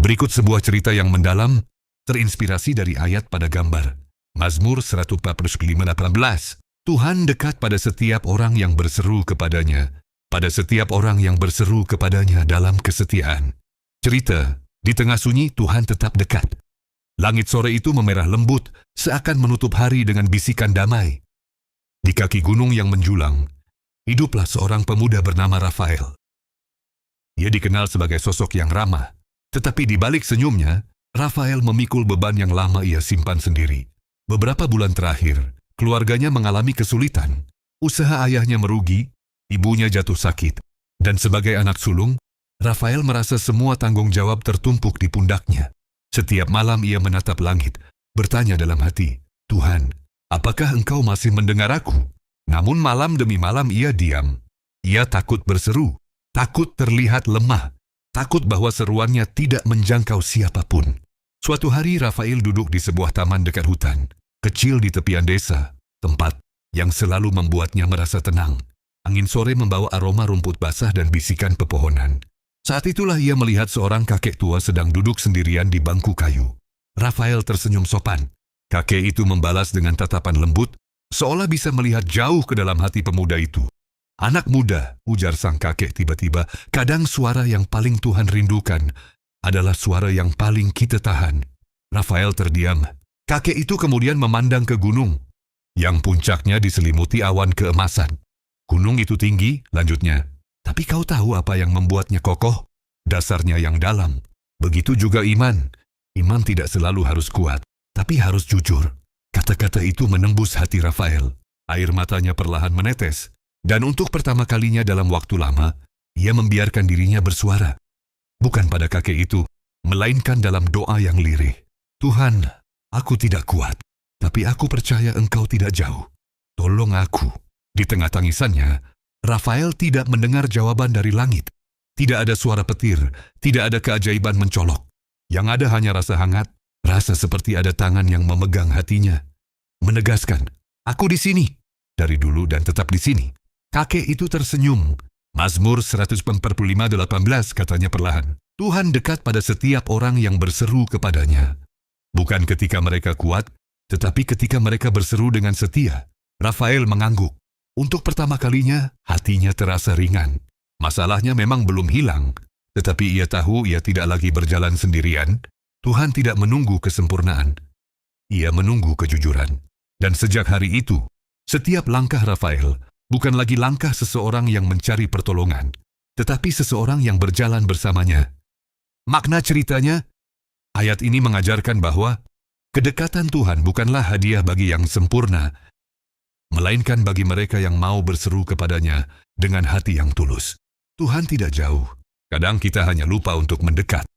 Berikut sebuah cerita yang mendalam, terinspirasi dari ayat pada gambar. Mazmur 145:18. Tuhan dekat pada setiap orang yang berseru kepadanya, pada setiap orang yang berseru kepadanya dalam kesetiaan. Cerita, di tengah sunyi Tuhan tetap dekat. Langit sore itu memerah lembut, seakan menutup hari dengan bisikan damai. Di kaki gunung yang menjulang, hiduplah seorang pemuda bernama Rafael. Ia dikenal sebagai sosok yang ramah, tetapi di balik senyumnya, Rafael memikul beban yang lama ia simpan sendiri. Beberapa bulan terakhir, keluarganya mengalami kesulitan. Usaha ayahnya merugi, ibunya jatuh sakit, dan sebagai anak sulung, Rafael merasa semua tanggung jawab tertumpuk di pundaknya. Setiap malam ia menatap langit, bertanya dalam hati, "Tuhan, apakah Engkau masih mendengar aku?" Namun malam demi malam ia diam. Ia takut berseru, takut terlihat lemah, takut bahwa seruannya tidak menjangkau siapapun. Suatu hari Rafael duduk di sebuah taman dekat hutan, kecil di tepian desa, tempat yang selalu membuatnya merasa tenang. Angin sore membawa aroma rumput basah dan bisikan pepohonan. Saat itulah ia melihat seorang kakek tua sedang duduk sendirian di bangku kayu. Rafael tersenyum sopan. Kakek itu membalas dengan tatapan lembut, seolah bisa melihat jauh ke dalam hati pemuda itu. "Anak muda," ujar sang kakek tiba-tiba, "kadang suara yang paling Tuhan rindukan adalah suara yang paling kita tahan." Rafael terdiam. Kakek itu kemudian memandang ke gunung, yang puncaknya diselimuti awan keemasan. "Gunung itu tinggi," lanjutnya, "tapi kau tahu apa yang membuatnya kokoh? Dasarnya yang dalam. Begitu juga iman. Iman tidak selalu harus kuat, tapi harus jujur." Kata-kata itu menembus hati Rafael. Air matanya perlahan menetes. Dan untuk pertama kalinya dalam waktu lama, ia membiarkan dirinya bersuara. Bukan pada kakek itu, melainkan dalam doa yang lirih. "Tuhan, aku tidak kuat, tapi aku percaya Engkau tidak jauh. Tolong aku." Di tengah tangisannya, Rafael tidak mendengar jawaban dari langit. Tidak ada suara petir, tidak ada keajaiban mencolok. Yang ada hanya rasa hangat, rasa seperti ada tangan yang memegang hatinya. Menegaskan, "Aku di sini, dari dulu dan tetap di sini." Kakek itu tersenyum. Mazmur 145:18 katanya perlahan, "Tuhan dekat pada setiap orang yang berseru kepadanya." Bukan ketika mereka kuat, tetapi ketika mereka berseru dengan setia. Rafael mengangguk. Untuk pertama kalinya, hatinya terasa ringan. Masalahnya memang belum hilang, tetapi ia tahu ia tidak lagi berjalan sendirian. Tuhan tidak menunggu kesempurnaan. Ia menunggu kejujuran. Dan sejak hari itu, setiap langkah Rafael bukan lagi langkah seseorang yang mencari pertolongan, tetapi seseorang yang berjalan bersamanya. Makna ceritanya, ayat ini mengajarkan bahwa kedekatan Tuhan bukanlah hadiah bagi yang sempurna, melainkan bagi mereka yang mau berseru kepadanya dengan hati yang tulus. Tuhan tidak jauh. Kadang kita hanya lupa untuk mendekat.